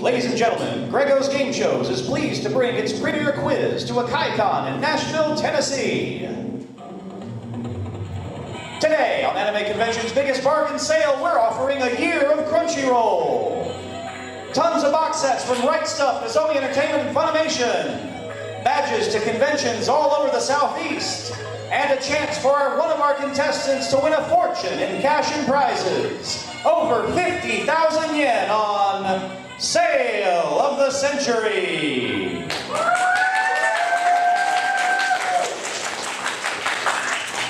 Ladies and gentlemen, Greggo's Game Shows is pleased to bring its premier quiz to AkaiCon in Nashville, Tennessee. Today, on Anime Convention's biggest bargain sale, we're offering a year of Crunchyroll. Tons of box sets from Right Stuff, Nozomi Entertainment, and Funimation. Badges to conventions all over the Southeast. And a chance for one of our contestants to win a fortune in cash and prizes. Over 50,000 yen on Sale of the Century.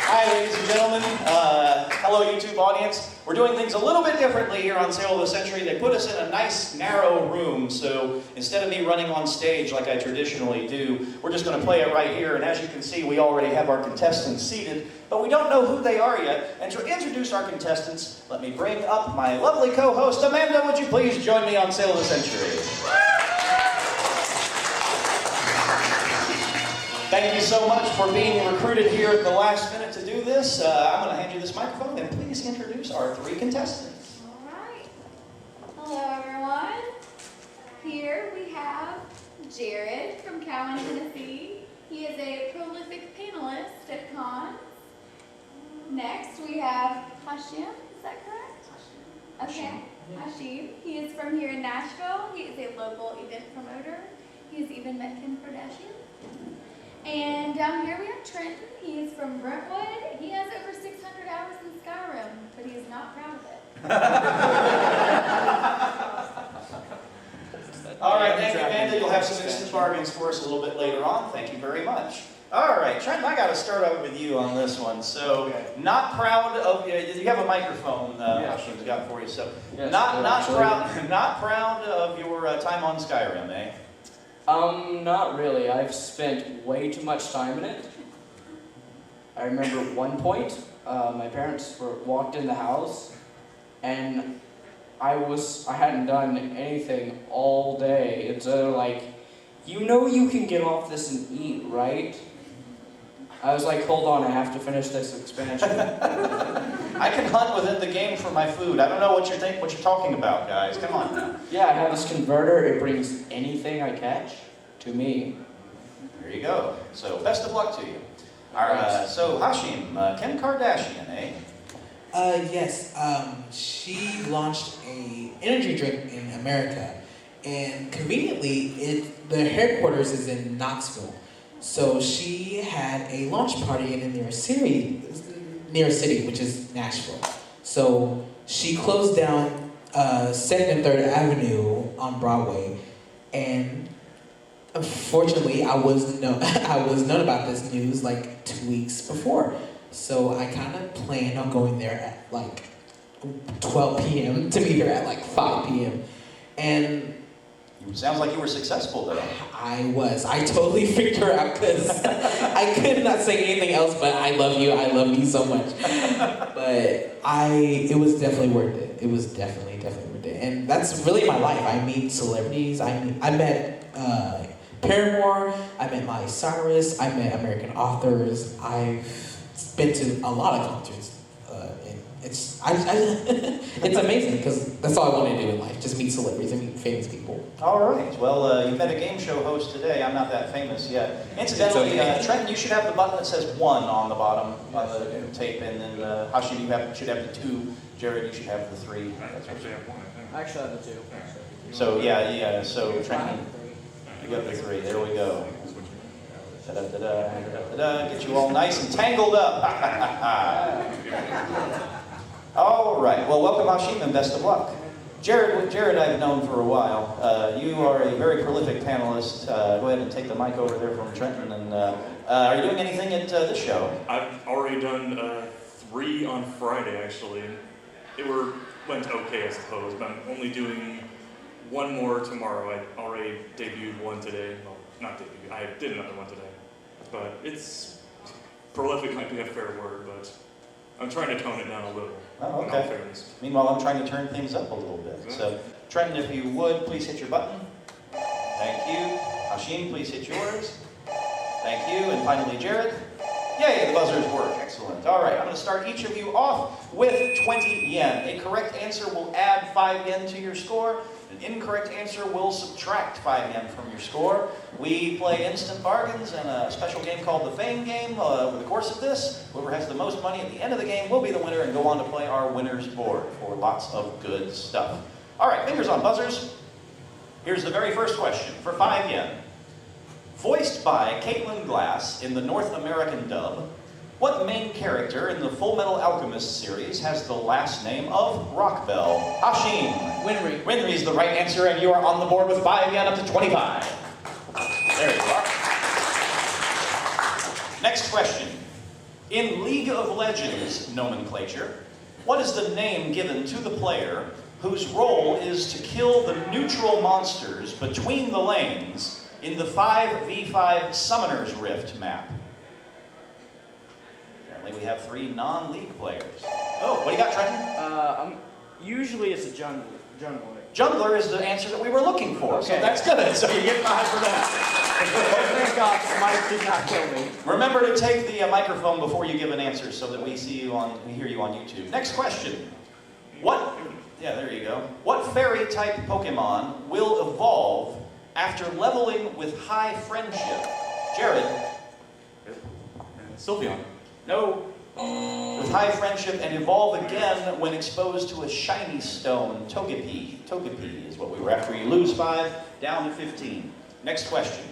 Hi, ladies and gentlemen. Hello, YouTube audience. We're doing things a little bit differently here on Sale of the Century. They put us in a nice, narrow room, so instead of me running on stage like I traditionally do, we're just going to play it right here. And as you can see, we already have our contestants seated, but we don't know who they are yet. And to introduce our contestants, let me bring up my lovely co-host, Amanda. Would you please join me on Sale of the Century? Thank you so much for being recruited here at the last minute to do this. I'm going to hand you this microphone, and please introduce our three contestants. All right. Hello, everyone. Here we have Jared from Cowan, Tennessee. He is a prolific panelist at cons. Next, we have Hashim. Is that correct? Okay. Hashim. He is from here in Nashville. He is a local event promoter. He has even met Kim Kardashian. And down here we have Trenton. He is from Brentwood. He has over 600 hours in Skyrim, but he is not proud of it. All right, thank you, Amanda. You'll have some instant bargains for us a little bit later on. Thank you very much. All right, Trenton, I got to start out with you on this one. So, not proud of you have a microphone. Hashim's got for you. So, yes, not proud of your time on Skyrim, eh? Not really. I've spent way too much time in it. I remember at one point, my parents walked in the house, and I hadn't done anything all day. It's like, you know you can get off this and eat, right? I was like, hold on, I have to finish this expansion. I can hunt within the game for my food. I don't know what you're talking about, guys. Come on now. Yeah, I have this converter. It brings anything I catch to me. There you go. So best of luck to you. All right. So Hashim, Kim Kardashian, eh? Yes. She launched a energy drink in America, and conveniently, the headquarters is in Knoxville. So she had a launch party in a near city, which is Nashville. So she closed down 2nd and 3rd Avenue on Broadway, and unfortunately, I was known about this news like 2 weeks before. So I kind of planned on going there at like 12 p.m. to be there at like 5 p.m. And sounds like you were successful, though. I was. I totally freaked her out because I could not say anything else but I love you so much. But it was definitely worth it. It was definitely worth it. And that's really my life. I meet celebrities. I met Paramore. I met Miley Cyrus. I met American authors. I've been to a lot of concerts. It's amazing because that's all I want to do in life, just meet celebrities and meet famous people. All right. Well, you met a game show host today. I'm not that famous yet. Incidentally, Trenton, you should have the button that says 1 on the bottom of the tape, and then Hashim, you should have the 2. Jared, you should have the 3. I actually have the 2. So yeah. So Trenton, you got the 3. There we go. Da-da-da-da, get you all nice and tangled up. All right. Well, welcome, Hashim, and best of luck. Jared, I've known for a while. You are a very prolific panelist. Go ahead and take the mic over there from Trenton. And are you doing anything at this show? I've already done 3 on Friday, actually. It went okay, I suppose, but I'm only doing 1 more tomorrow. I already debuted 1 today. Well, not debuted. I did another 1 today. But it's prolific might be a fair word, but I'm trying to tone it down a little. Oh, okay. Meanwhile, I'm trying to turn things up a little bit. So, Trenton, if you would, please hit your button. Thank you. Hashim, please hit yours. Thank you. And finally, Jared. Yay, the buzzers work. Excellent. All right, I'm going to start each of you off with 20 yen. A correct answer will add 5 yen to your score. An incorrect answer will subtract 5 yen from your score. We play instant bargains and a special game called the Fame Game. Over the course of this, whoever has the most money at the end of the game will be the winner and go on to play our winner's board for lots of good stuff. All right, fingers on buzzers. Here's the very first question for 5 yen. Voiced by Caitlin Glass in the North American dub, what main character in the Full Metal Alchemist series has the last name of Rockbell? Hashin. Winry. Winry is the right answer, and you are on the board with 5 yen up to 25. There you are. Next question. In League of Legends nomenclature, what is the name given to the player whose role is to kill the neutral monsters between the lanes in the 5v5 Summoner's Rift map? Apparently we have 3 non-league players. Oh, what do you got, Trenton? Usually it's a jungler. Jungler is the answer that we were looking for, so Okay. that's good. So you get 5 for that. Oh, thank God, Mike did not kill me. Remember to take the microphone before you give an answer so that we hear you on YouTube. Next question. Yeah, there you go. What fairy type Pokemon will evolve after leveling with high friendship? Jared. Sylveon. No. With high friendship and evolve again when exposed to a shiny stone. Togepi. Togepi is what we were after. You lose 5, down to 15. Next question.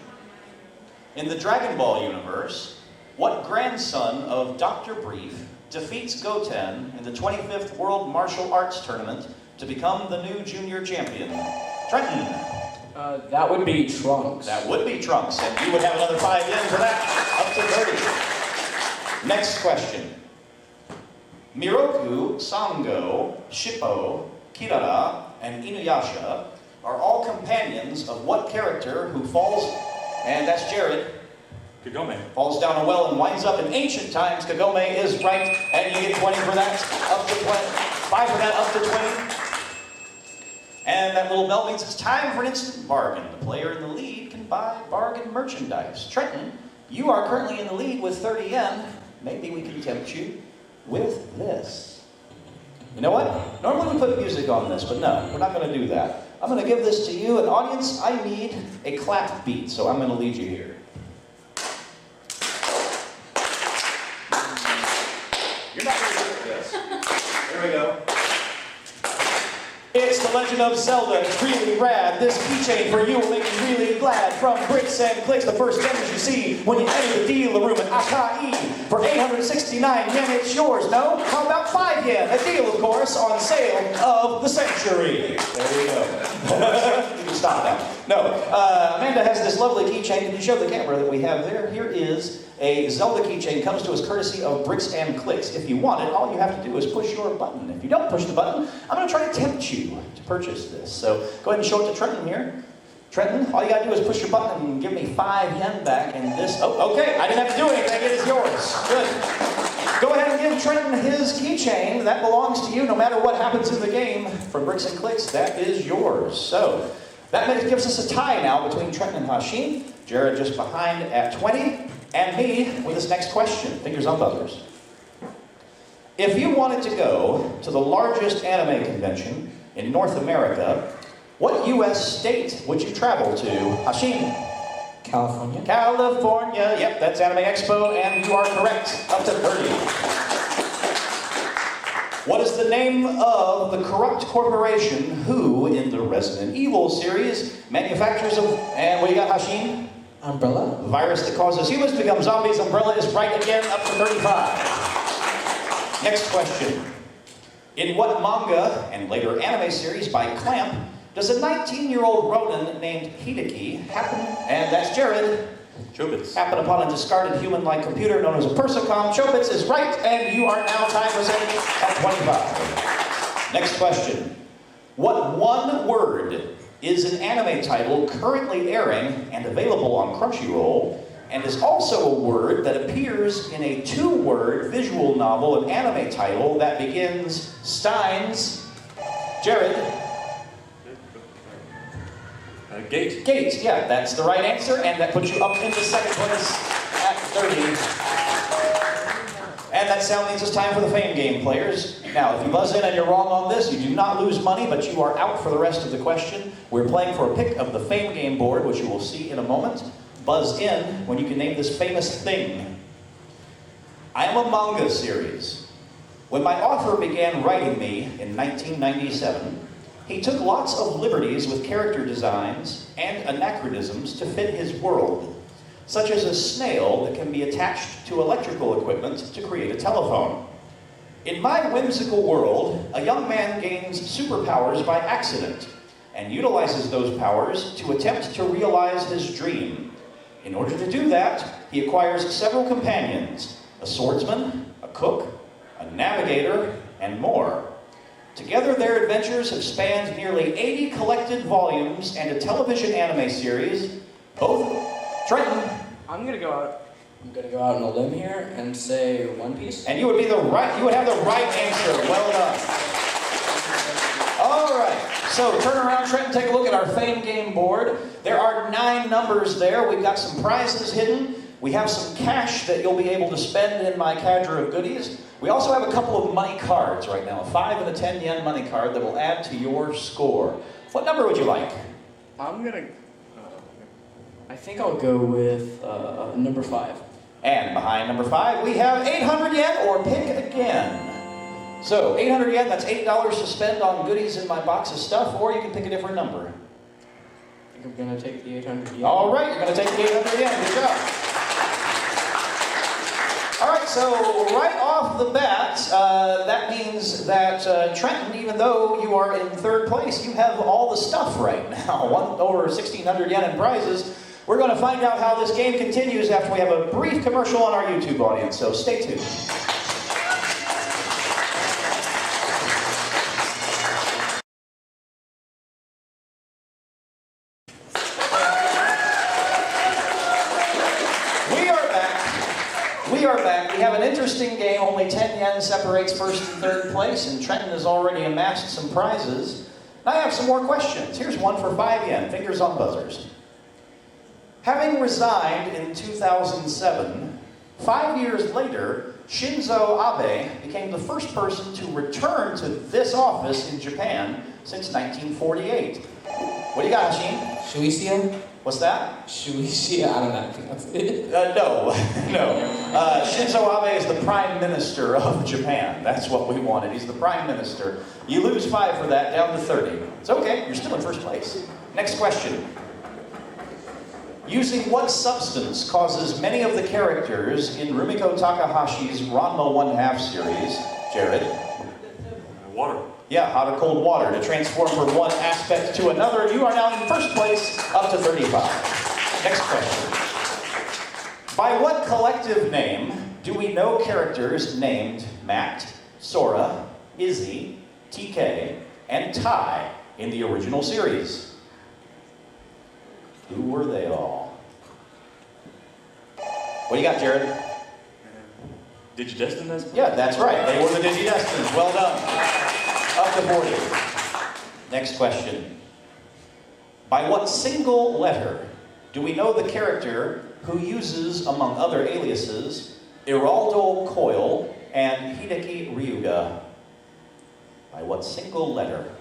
In the Dragon Ball universe, what grandson of Dr. Brief defeats Goten in the 25th World Martial Arts Tournament to become the new junior champion? Trenton. That would be Trunks. That would be Trunks, and you would have another 5 yen for that, up to 30. Next question. Miroku, Sango, Shippo, Kirara, and Inuyasha are all companions of what character who falls, and that's Jared, Kagome. falls down a well and winds up in ancient times. Kagome is right, and you get 20 for that, up to 20. 5 for that, up to 20. And that little bell means it's time for an instant bargain. The player in the lead can buy bargain merchandise. Trenton, you are currently in the lead with 30 yen. Maybe we can tempt you with this. You know what? Normally we put music on this, but no, we're not going to do that. I'm going to give this to you, and audience, I need a clap beat, so I'm going to lead you here. You're not very good at this. There we go. It's The Legend of Zelda. It's really rad. This keychain for you will make you really glad. From Bricks and Clicks, the first image you see when you enter the dealer room at Akai. For 869 yen, it's yours. No? How about 5 yen? A deal, of course, on sale of the century. There you go. You can stop now. No. Amanda has this lovely keychain. Can you show the camera that we have there? Here is a Zelda keychain. Comes to us courtesy of Bricks and Clicks. If you want it, all you have to do is push your button. If you don't push the button, I'm going to try to tempt you to purchase this. So go ahead and show it to Trenton here. Trenton, all you got to do is push your button and give me 5 yen back and this. Oh, okay. I didn't have to do anything. It is yours. Good. Go ahead and give Trenton his keychain. That belongs to you no matter what happens in the game. From Bricks and Clicks, that is yours. So that gives us a tie now between Trenton and Hashin. Jared just behind at 20. And me with this next question. Fingers on buzzers. If you wanted to go to the largest anime convention in North America, what U.S. state would you travel to? Hashin? California. California. Yep, that's Anime Expo, and you are correct. Up to 30. What is the name of the corrupt corporation who, in the Resident Evil series, manufactures of... And what do you got, Hashin? Umbrella. The virus that causes humans to become zombies. Umbrella is right again, up to 35. Next question. In what manga and later anime series by Clamp does a 19-year-old Ronin named Hideki happen, and that's Jared, Chobits. happen upon a discarded human-like computer known as a Persicom? Chobits is right, and you are now tied for second at 25. Next question. What one word is an anime title currently airing and available on Crunchyroll, and is also a word that appears in a 2-word visual novel, an anime title that begins Steins. Jared? Gate. Gate, yeah, that's the right answer, and that puts you up into second place at 30. And that sound means it's time for the Fame Game, players. Now, if you buzz in and you're wrong on this, you do not lose money, but you are out for the rest of the question. We're playing for a pick of the Fame Game board, which you will see in a moment. Buzz in when you can name this famous thing. I Am a Manga series. When my author began writing me in 1997, he took lots of liberties with character designs and anachronisms to fit his world, such as a snail that can be attached to electrical equipment to create a telephone. In my whimsical world, a young man gains superpowers by accident and utilizes those powers to attempt to realize his dream. In order to do that, he acquires several companions, a swordsman, a cook, a navigator, and more. Together, their adventures have spanned nearly 80 collected volumes and a television anime series. Both Trenton. I'm gonna go out on a limb here and say One Piece. And you would have the right answer. Well done. All right. So turn around, Trenton, take a look at our Fame Game board. There are 9 numbers there. We've got some prizes hidden. We have some cash that you'll be able to spend in my cadre of goodies. We also have a couple of money cards right now, a 5 and a 10 yen money card that will add to your score. What number would you like? I think I'll go with number 5. And behind number 5, we have 800 yen or pick again. So 800 yen, that's $8 to spend on goodies in my box of stuff, or you can pick a different number. I think I'm gonna take the 800 yen. All right, you're gonna take the 800 yen, good job. All right, so right off the bat, that means that Trenton, even though you are in 3rd place, you have all the stuff right now, over 1,600 yen in prizes. We're going to find out how this game continues after we have a brief commercial on our YouTube audience, so stay tuned. We are back. We have an interesting game. Only 10 yen separates 1st and 3rd place, and Trenton has already amassed some prizes. Now I have some more questions. Here's one for 5 yen. Fingers on buzzers. Having resigned in 2007, 5 years later, Shinzo Abe became the first person to return to this office in Japan since 1948. What do you got, Hashin? Shuichia? What's that? Shuichia, I don't know how to pronounce it. No. Shinzo Abe is the Prime Minister of Japan. That's what we wanted. He's the Prime Minister. You lose 5 for that, down to 30. It's okay, you're still in 1st place. Next question. Using what substance causes many of the characters in Rumiko Takahashi's Ranma 1/2 series, Jared? Water. Yeah, hot or cold water to transform from one aspect to another. You are now in 1st place, up to 35. Next question. By what collective name do we know characters named Matt, Sora, Izzy, TK, and Ty in the original series? Who were they all? What do you got, Jared? Digidestined? Yeah, that's right. They were the Digidestins. Well done. Up to 40. Next question. By what single letter do we know the character who uses, among other aliases, Iraldo Coil and Hideki Ryuga? By what single letter?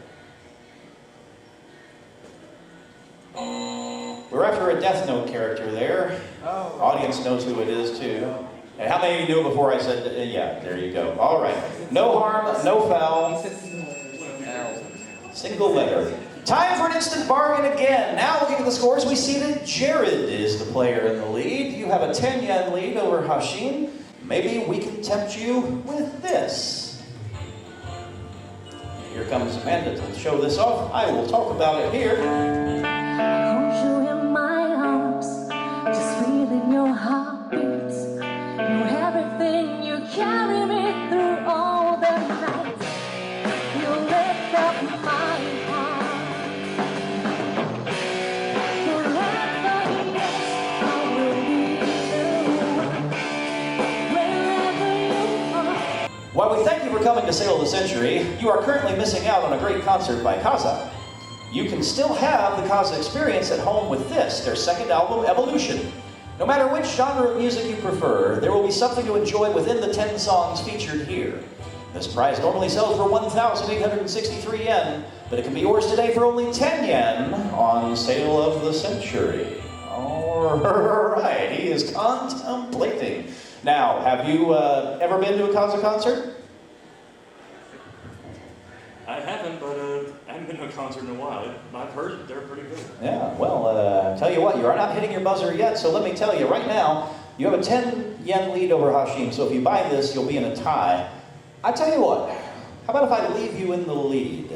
We're after a Death Note character there. Oh. Audience knows who it is too. And how many of you knew before I said, yeah, there you go. All right. No harm, no foul. Single letter. Time for an instant bargain again. Now looking at the scores, we see that Jared is the player in the lead. You have a 10 yen lead over Hashin. Maybe we can tempt you with this. Here comes Amanda to show this off. I will talk about it here. Hold you in my arms, just feeling your heartbeats. You're everything, you carry me through all the nights. You lift up my heart. Forever, yes, I will be the one. Wherever you are. While we thank you for coming to Sale of the Century, you are currently missing out on a great concert by Kaza. You can still have the Kaza experience at home with this, their 2nd album, Evolution. No matter which genre of music you prefer, there will be something to enjoy within the 10 songs featured here. This prize normally sells for 1,863 yen, but it can be yours today for only 10 yen on Sale of the Century. All right, he is contemplating. Now, have you ever been to a Kaza concert? I haven't, but I haven't been to a concert in a while. I've heard they're pretty good. Yeah, well, tell you what, you are not hitting your buzzer yet, so let me tell you, right now, you have a 10 yen lead over Hashim, so if you buy this, you'll be in a tie. I tell you what, how about if I leave you in the lead?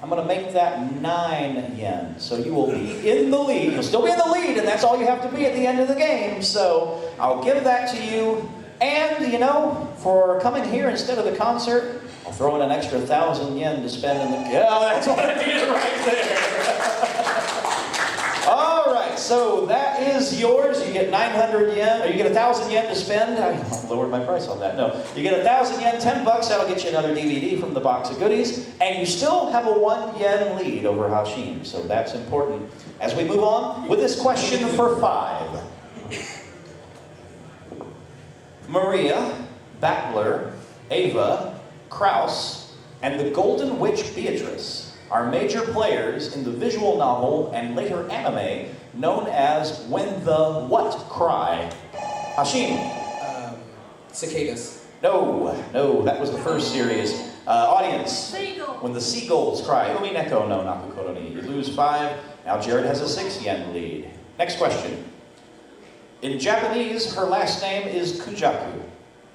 I'm going to make that 9 yen, so you will be in the lead. You'll still be in the lead, and that's all you have to be at the end of the game, so I'll give that to you. And, you know, for coming here instead of the concert, I'll throw in an extra 1,000 yen to spend in the... Yeah, that's what I needed right there. All right, so that is yours. You get 900 yen, or you get 1,000 yen to spend. I lowered my price on that. No, you get 1,000 yen, 10 bucks. That'll get you another DVD from the box of goodies. And you still have a 1 yen lead over Hashim, so that's important. As we move on with this question for 5. Maria, Battler, Ava, Kraus, and the Golden Witch Beatrice are major players in the visual novel and later anime known as When the What Cry? Hashim. Cicadas. No, that was the first series. Audience. Seagull. When the seagulls cry. Umineko no Nakukoro ni. You lose 5. Now Jared has a 6 yen lead. Next question. In Japanese, her last name is Kujaku.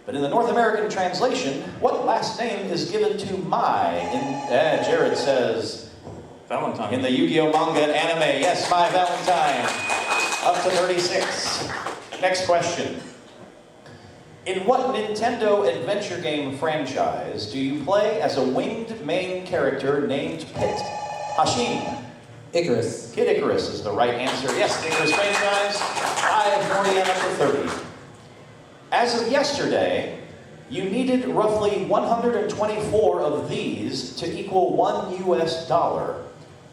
But in the North American translation, what last name is given to Mai? Jared says... Valentine. In the Yu-Gi-Oh! Manga and anime, yes, Mai Valentine. Up to 36. Next question. In what Nintendo adventure game franchise do you play as a winged main character named Pit? Hashim. Icarus. Kid Icarus is the right answer. Yes, the Icarus franchise. 5 yen up to 30. As of yesterday, you needed roughly 124 of these to equal $1 US.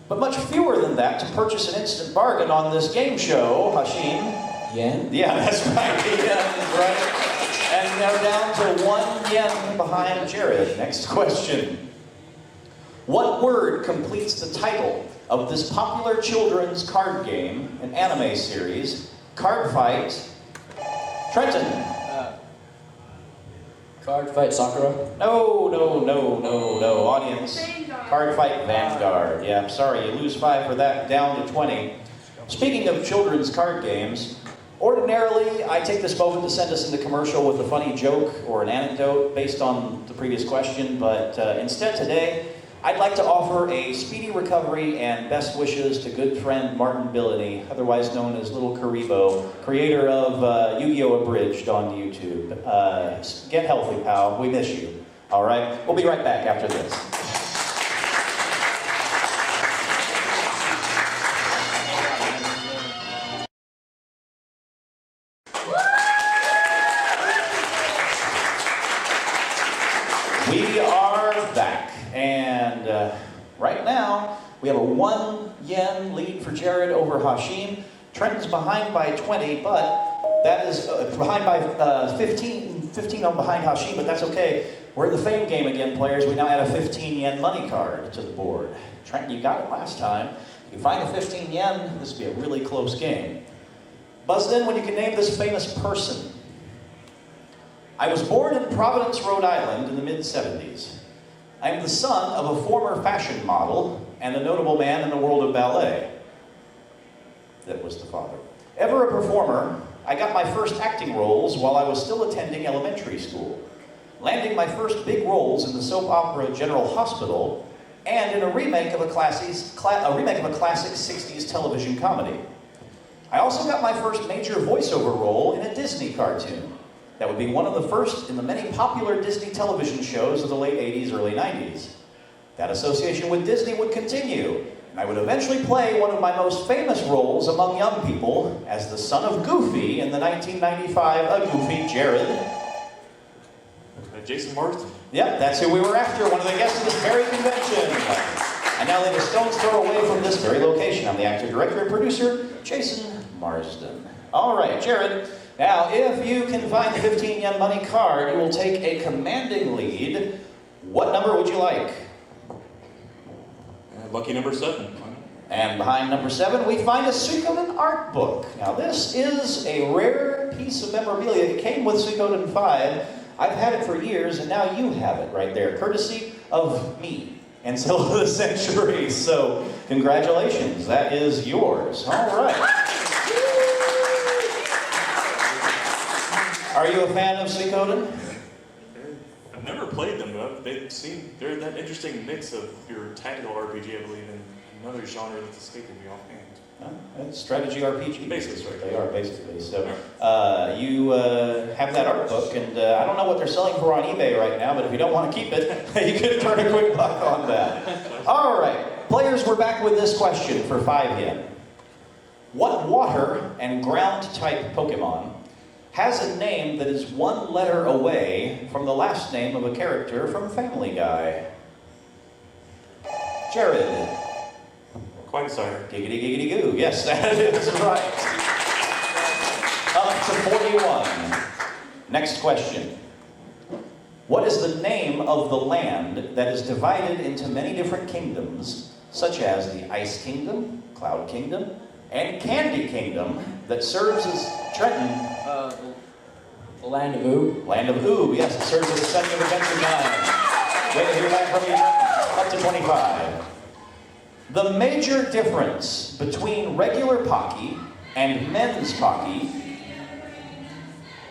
But much fewer than that to purchase an instant bargain on this game show, Hashim. Yen? Yeah, that's right. Yen is right. And now down to 1 yen behind Jared. Next question. What word completes the title of this popular children's card game and anime series, Card Fight? Trenton. Card Fight Sakura? No. Audience. Vanguard. Card Fight Vanguard. Yeah, I'm sorry, you lose 5 for that, down to 20. Speaking of children's card games, ordinarily I take this moment to send us into commercial with a funny joke or an anecdote based on the previous question, but instead today, I'd like to offer a speedy recovery and best wishes to good friend Martin Billany, otherwise known as Little Karibo, creator of Yu-Gi-Oh! Abridged on YouTube. Get healthy, pal. We miss you. All right? We'll be right back after this. We are back. And right now, we have a 1 yen lead for Jared over Hashim. Trenton's behind by 20, but that is behind by 15 on behind Hashim, but that's okay. We're in the fame game again, players. We now add a 15 yen money card to the board. Trenton, you got it last time. If you find the 15 yen, this will be a really close game. Buzz in when you can name this famous person. I was born in Providence, Rhode Island in the mid-70s. I am the son of a former fashion model and a notable man in the world of ballet. That was the father. Ever a performer, I got my first acting roles while I was still attending elementary school, landing my first big roles in the soap opera General Hospital and in a remake of a classic 60s television comedy. I also got my first major voiceover role in a Disney cartoon. That would be one of the first in the many popular Disney television shows of the late 80s, early 90s. That association with Disney would continue, and I would eventually play one of my most famous roles among young people as the son of Goofy in the 1995 A Goofy Jared. Jason Marsden. Yep, that's who we were after, one of the guests of this very convention. And now live a stone's throw away from this very location. I'm the actor, director, and producer, Jason Marsden. All right, Jared. Now, if you can find the 15 yen money card, you will take a commanding lead. What number would you like? Lucky number 7. And behind number 7, we find a Suikoden art book. Now, this is a rare piece of memorabilia. It came with Suikoden 5. I've had it for years, and now you have it right there, courtesy of me and Seal of the Century. So, congratulations. That is yours. All right. Are you a fan of Suikoden? I've never played them, but they're that interesting mix of your tactical RPG, I believe, and another genre that's escaping me offhand. It's strategy RPG. Basically, They are, basically. So, you have that art book, and I don't know what they're selling for on eBay right now, but if you don't want to keep it, you could turn a quick buck on that. All right. Players, we're back with this question for 5 yen. What water and ground-type Pokemon has a name that is 1 letter away from the last name of a character from Family Guy? Jared. Quagsire. Giggity, giggity, goo. Yes, that is right. Up to 41. Next question. What is the name of the land that is divided into many different kingdoms, such as the Ice Kingdom, Cloud Kingdom, and Candy Kingdom, that serves as Trenton? The Land of Oob. Land of Oob, yes, it serves as the setting of Adventure Time. Wait to hear back from you. Up to 25. The major difference between regular Pocky and men's Pocky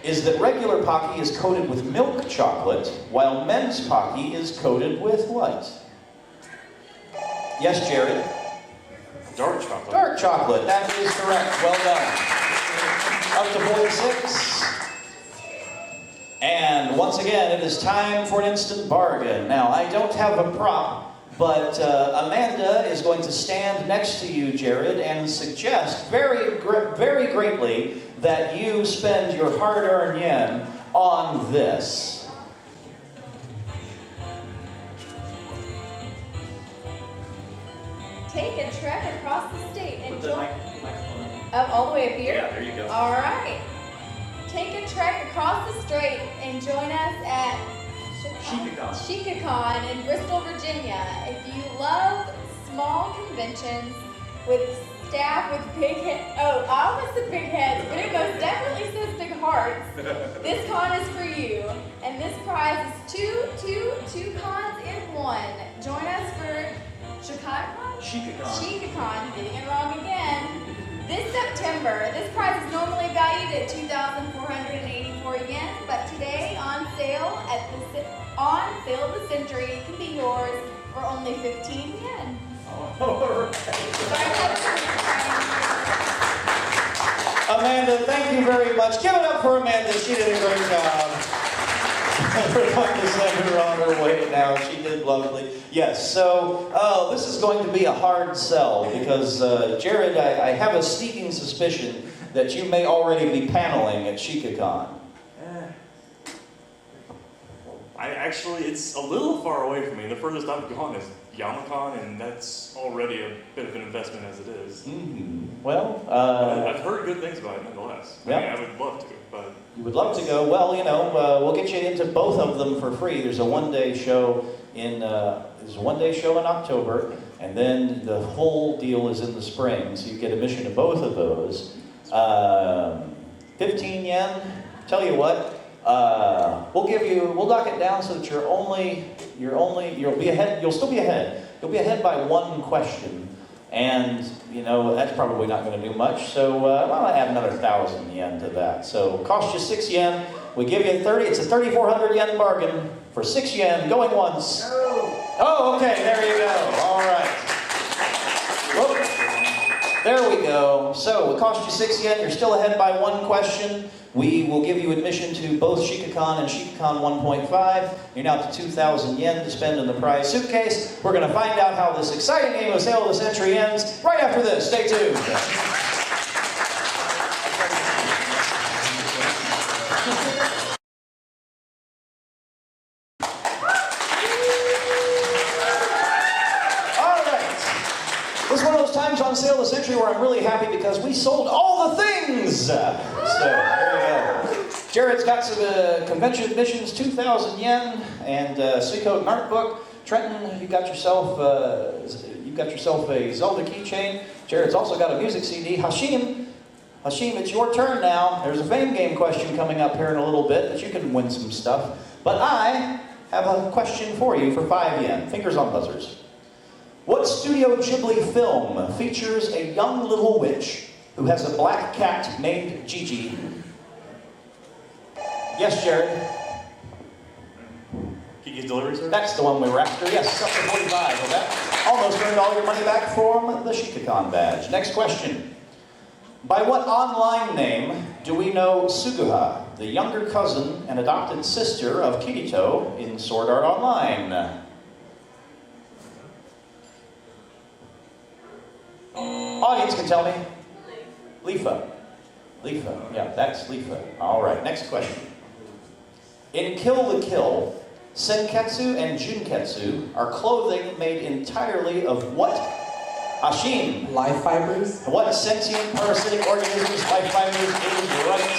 is that regular Pocky is coated with milk chocolate, while men's Pocky is coated with what? Yes, Jared? Dark chocolate. Dark chocolate, that is correct. Well done. Up to 46. And once again, it is time for an instant bargain. Now, I don't have a prop, but Amanda is going to stand next to you, Jared, and suggest very greatly that you spend your hard-earned yen on this. Take a trek across the state and Put the join. microphone Oh, all the way up here? Yeah, there you go. All right. Take a trek across the strait and join us at AkaiCon in Bristol, Virginia. If you love small conventions with staff with big heads, oh, I almost said big heads, but it most definitely says big hearts. This con is for you, and this prize is two cons in one. Join us for AkaiCon? AkaiCon, getting it wrong again. This September, this prize is normally valued at 2,484 yen, but today on sale of the century, it can be yours for only 15 yen. Amanda, thank you very much. Give it up for Amanda. She did a great job. We're going to send her on her way now. She did lovely. Yes, so this is going to be a hard sell because, Jared, I have a sneaking suspicion that you may already be paneling at ShikaCon. It's a little far away from me. The furthest I've gone is Yamacon, and that's already a bit of an investment as it is. Mm-hmm. Well, I've heard good things about it nonetheless. Yeah. I would love to, but... You would love to go. Well, you know, we'll get you into both of them for free. There's a one-day show in October, and then the whole deal is in the spring, so you get admission to both of those. 15 yen. Tell you what, we'll dock it down so that you'll still be ahead. You'll be ahead by 1 question. And, you know, that's probably not going to do much. So, I'll add another 1,000 yen to that. So, cost you 6 yen. We give you 30. It's a 3,400 yen bargain for 6 yen. Going once. Oh, okay. There you go. All right. Whoop. There we go. So, it cost you 6 yen. You're still ahead by 1 question. We will give you admission to both ShikaCon and ShikaCon 1.5. You're now to 2,000 yen to spend in the prize suitcase. We're going to find out how this exciting game of Sale of the Century ends right after this. Stay tuned. All right. This is one of those times on Sale of the Century where I'm really happy because we sold all the things. So there you go. Jared's got some convention admissions, 2,000 yen, and Seacode and art book. Trenton, you got yourself a Zelda keychain. Jared's also got a music CD. Hashim, it's your turn now. There's a fame game question coming up here in a little bit that you can win some stuff. But I have a question for you for 5 yen. Fingers on buzzers. What Studio Ghibli film features a young little witch who has a black cat named Gigi? Yes, Jared? Kiki's Delivery Service? That's the one we were after. Yes, up to 45. Well, that almost earned all your money back from the Shikakon badge. Next question. By what online name do we know Suguha, the younger cousin and adopted sister of Kirito in Sword Art Online? Audience can tell me. Lifa. Yeah, that's Lifa. All right, next question. In Kill the Kill, Senketsu and Junketsu are clothing made entirely of what? Hashim. Life fibers? What sentient parasitic organisms, life fibers, is right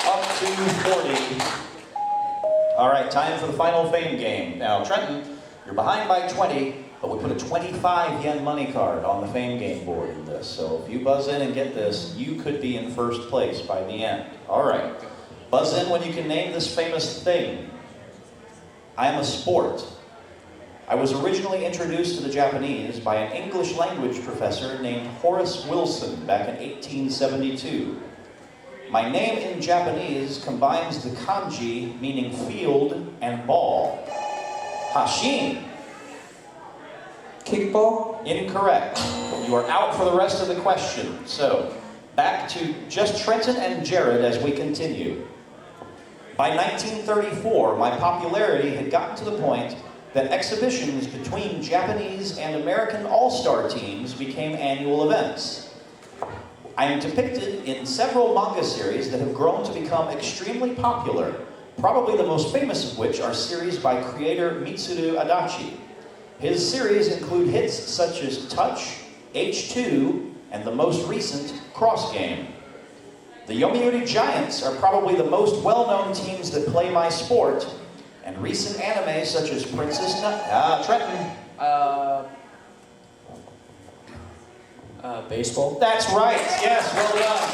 up to 40. All right, time for the final fame game. Now, Trenton, you're behind by 20, but we put a 25 yen money card on the fame game board in this. So if you buzz in and get this, you could be in first place by the end. All right, buzz in when you can name this famous thing. I am a sport. I was originally introduced to the Japanese by an English language professor named Horace Wilson back in 1872. My name in Japanese combines the kanji meaning field and ball. Hashim. Kickball? Incorrect. You are out for the rest of the question. So, back to just Trenton and Jared as we continue. By 1934, my popularity had gotten to the point that exhibitions between Japanese and American all-star teams became annual events. I am depicted in several manga series that have grown to become extremely popular, probably the most famous of which are series by creator Mitsuru Adachi. His series include hits such as Touch, H2, and the most recent Cross Game. The Yomiuri Giants are probably the most well-known teams that play my sport, and recent anime such as Princess Trenton. Baseball? That's right, yes, well done.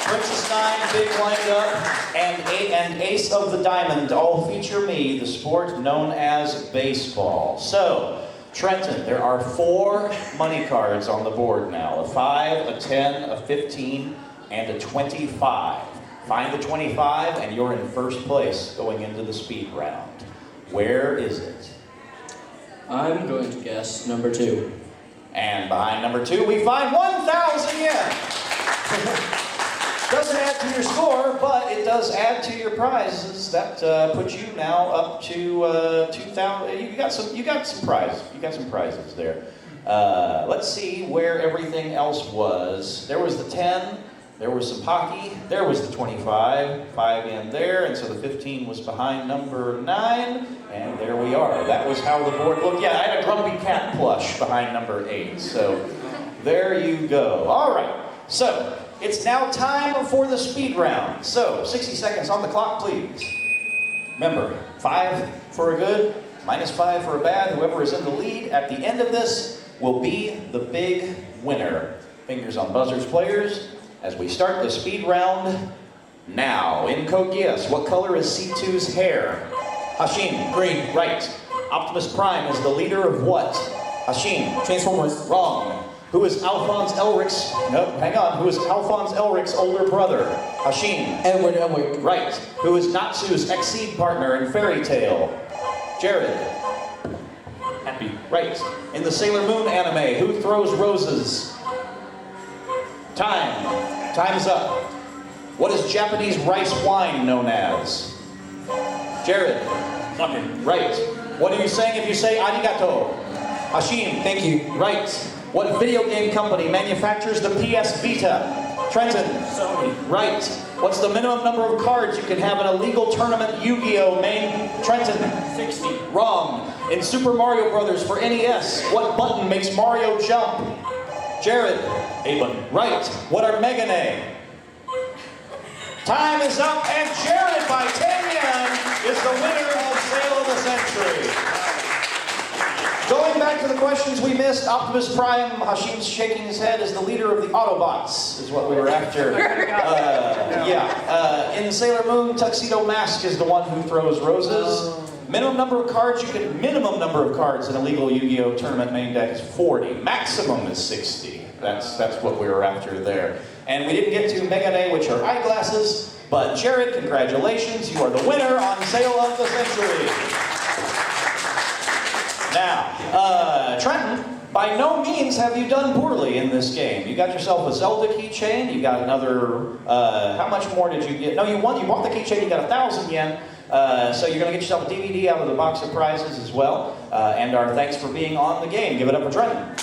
Princess Nine, Big Windup, and Ace of the Diamond all feature me, the sport known as baseball. So, Trenton, there are 4 money cards on the board now. A 5, a 10, a 15, and a 25. Find the 25 and you're in first place going into the speed round. Where is it? I'm going to guess number 2. And behind number 2 we find 1,000 yen. Doesn't add to your score, but it does add to your prizes. That puts you now up to 2,000. You got some prizes there. Let's see where everything else was. There was the 10. There was some hockey. There was the 25, 5 yen there, and so the 15 was behind number 9, and there we are. That was how the board looked. Yeah, I had a grumpy cat plush behind number 8, so there you go. All right, so it's now time for the speed round. So 60 seconds on the clock, please. Remember, 5 for a good, -5 for a bad. Whoever is in the lead at the end of this will be the big winner. Fingers on buzzers, players. As we start the speed round now. In code guess, what color is C2's hair? Hashim. Green. Right. Optimus Prime is the leader of what? Hashim. Transformers. Wrong. Who is Alphonse Elric's, nope, hang on. Who is Alphonse Elric's older brother? Hashim. Edward. Right. Who is Natsu's Exceed partner in Fairy Tail? Jared. Happy. Right. In the Sailor Moon anime, who throws roses? Time's up. What is Japanese rice wine known as? Jared. Fucking. Right. What are you saying if you say arigato? Hashim. Thank you. Right. What video game company manufactures the PS Vita? Trenton. Sony. Right. What's the minimum number of cards you can have in a legal tournament Yu-Gi-Oh main? Trenton. 60. Wrong. In Super Mario Brothers for NES, what button makes Mario jump? Jared. A button. Right. What are Megane? Time is up, and Jared by 10 yen is the winner of Sale of the Century. Going back to the questions we missed, Optimus Prime, Hashim's shaking his head, is the leader of the Autobots, is what we were after. In Sailor Moon, Tuxedo Mask is the one who throws roses. Minimum number of cards in a legal Yu-Gi-Oh tournament main deck is 40. Maximum is 60. That's what we were after there. And we didn't get to Megane, which are eyeglasses, but Jared, congratulations, you are the winner on Sale of the Century. Now, Trenton, by no means have you done poorly in this game. You got yourself a Zelda keychain, you got another, how much more did you get? No, you bought the keychain, you got 1,000 yen. So you're going to get yourself a DVD out of the box of prizes as well. And our thanks for being on the game. Give it up for Trenton.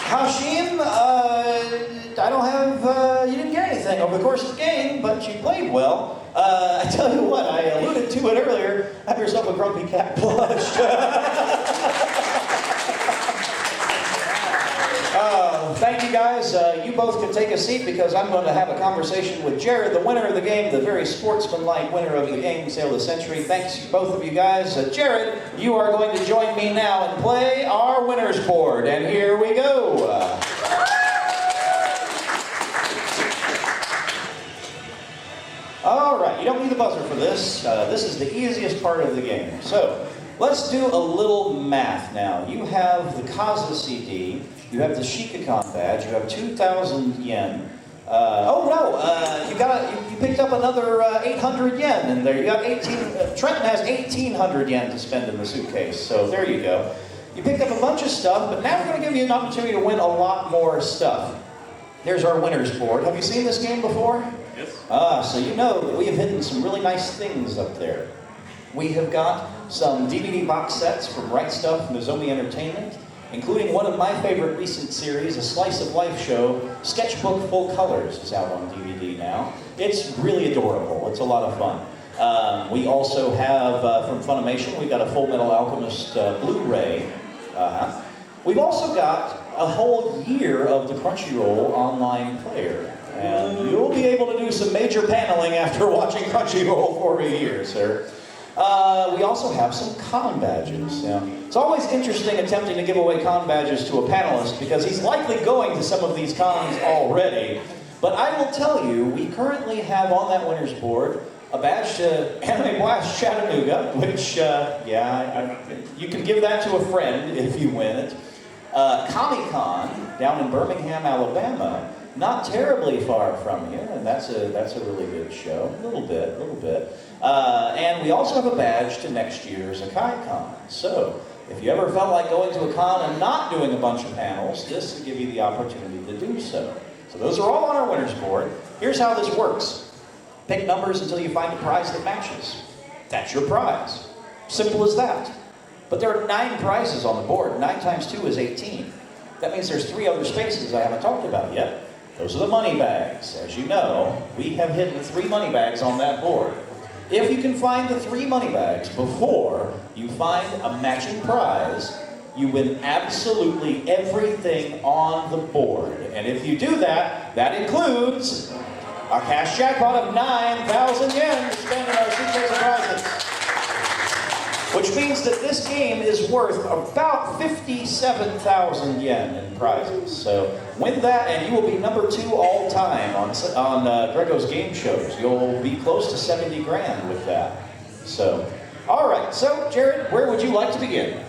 Hashim, I don't have, you didn't get anything over the course of the game, but you played well. I tell you what, I alluded to it earlier, have yourself a Grumpy Cat plush. Thank you guys. You both can take a seat because I'm going to have a conversation with Jared, the winner of the game, the very sportsmanlike winner of the game, Sale of the Century. Thanks to both of you guys. Jared, you are going to join me now and play our winner's board. And here we go. All right, you don't need the buzzer for this. This is the easiest part of the game. So, let's do a little math now. You have the Kaza CD, you have the Shikakan badge, you have 2,000 yen. You picked up another 800 yen in there. You got 18, Trenton has 1,800 yen to spend in the suitcase, so there you go. You picked up a bunch of stuff, but now we're going to give you an opportunity to win a lot more stuff. There's our winner's board. Have you seen this game before? Yes. So you know that we have hidden some really nice things up there. We have got some DVD box sets from Right Stuff Nozomi Entertainment, including one of my favorite recent series, a Slice of Life show, Sketchbook Full Colors, is out on DVD now. It's really adorable. It's a lot of fun. We also have, from Funimation, we've got a Full Metal Alchemist Blu-ray. We've also got a whole year of the Crunchyroll online player. And you'll be able to do some major paneling after watching Crunchyroll for a year, sir. We also have some con badges. It's always interesting attempting to give away con badges to a panelist because he's likely going to some of these cons already. But I will tell you, we currently have on that winner's board a badge to Anime Blast Chattanooga, which, you can give that to a friend if you win it. Comic-Con down in Birmingham, Alabama. Not terribly far from here, and that's a really good show. A little bit. And we also have a badge to next year's AkaiCon. So, if you ever felt like going to a con and not doing a bunch of panels, this will give you the opportunity to do so. So those are all on our winner's board. Here's how this works. Pick numbers until you find a prize that matches. That's your prize. Simple as that. But there are 9 prizes on the board. 9 times 2 is 18. That means there's 3 other spaces I haven't talked about yet. Those are the money bags. As you know, we have hidden 3 money bags on that board. If you can find the 3 money bags before you find a matching prize, you win absolutely everything on the board. And if you do that, that includes a cash jackpot of 9,000 yen to spend in our suitcase of prizes. Which means that this game is worth about 57,000 yen in prizes. So win that and you will be number 2 all time on Greggo's game shows. You'll be close to 70 grand with that. So, all right. So, Jared, where would you like to begin?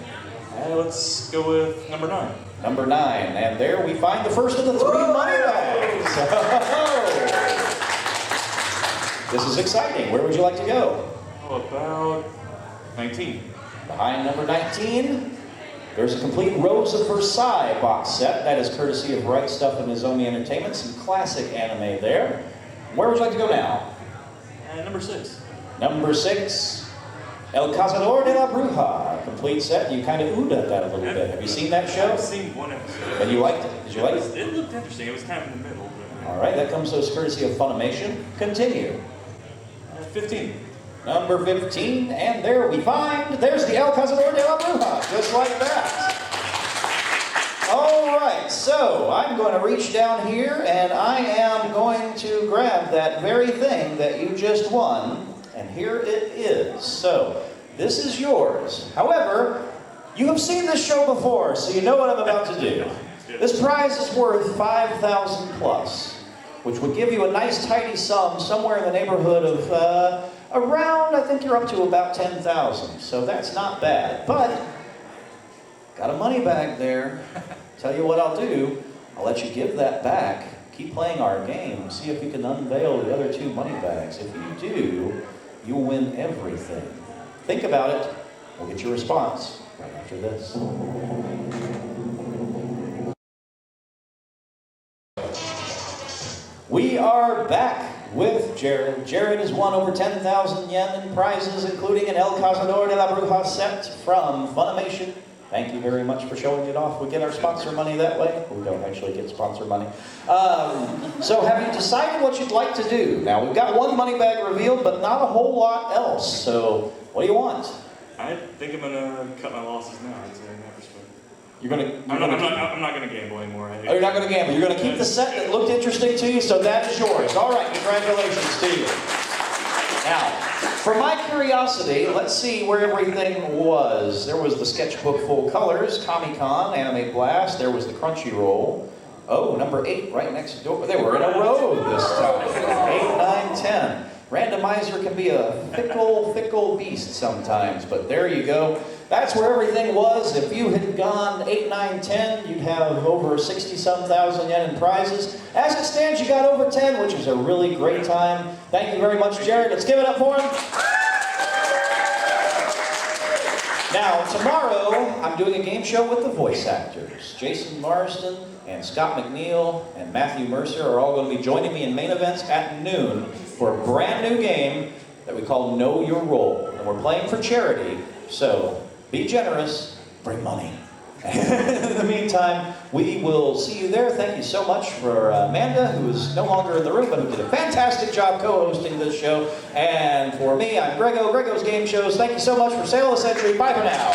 Let's go with number 9. Number 9. And there we find the first of the 3 money bags. This is exciting. Where would you like to go? How about 19? Behind number 19, there's a complete Rose of Versailles box set. That is courtesy of Right Stuff and Nozomi Entertainment. Some classic anime there. Where would you like to go now? Number 6. Number 6. El Cazador de la Bruja, a complete set. You kind of oohed at that a little bit. Have you seen that show? I've seen one episode. And you liked it? Did you like it? It looked interesting. It was kind of in the middle. But, All right, that comes to us courtesy of Funimation. Continue. 15. Number 15, and there we find, there's the El Cazador de la Bruja, just like that. All right, so I'm going to reach down here, and I am going to grab that very thing that you just won, and here it is. So, this is yours. However, you have seen this show before, so you know what I'm about to do. This prize is worth 5,000 plus, which would give you a nice tidy sum somewhere in the neighborhood of around, I think you're up to about 10,000. So that's not bad. But, got a money bag there. Tell you what I'll do. I'll let you give that back. Keep playing our game. See if you can unveil the other 2 money bags. If you do, you'll win everything. Think about it. We'll get your response right after this. We are back with Jared. Jared has won over 10,000 yen in prizes, including an El Cazador de la Bruja set from Funimation. Thank you very much for showing it off. We get our sponsor money that way. We don't actually get sponsor money. So have you decided what you'd like to do? Now, we've got 1 money bag revealed, but not a whole lot else. So what do you want? I think I'm going to cut my losses now. I'd say in that respect. I'm not going to gamble anymore. Oh, you're not going to gamble. You're going to keep the set that looked interesting to you, so that is yours. All right, congratulations to you. Now, for my curiosity, let's see where everything was. There was the sketchbook full colors, Comic-Con, Anime Blast. There was the Crunchyroll. Oh, number 8 right next door. They were in a row this time. 8, 9, 10. Randomizer can be a fickle beast sometimes, but there you go. That's where everything was. If you had gone 8, 9, 10, you'd have over 60-some thousand yen in prizes. As it stands, you got over 10, which is a really great time. Thank you very much, Jared. Let's give it up for him. Now, tomorrow, I'm doing a game show with the voice actors. Jason Marsden and Scott McNeil and Matthew Mercer are all going to be joining me in main events at noon for a brand new game that we call Know Your Role. And we're playing for charity, so be generous, bring money. In the meantime, we will see you there. Thank you so much for Amanda, who is no longer in the room, but who did a fantastic job co-hosting this show. And for me, I'm Greggo, Greggo's Game Shows. Thank you so much for Sale of the Century. Bye for now.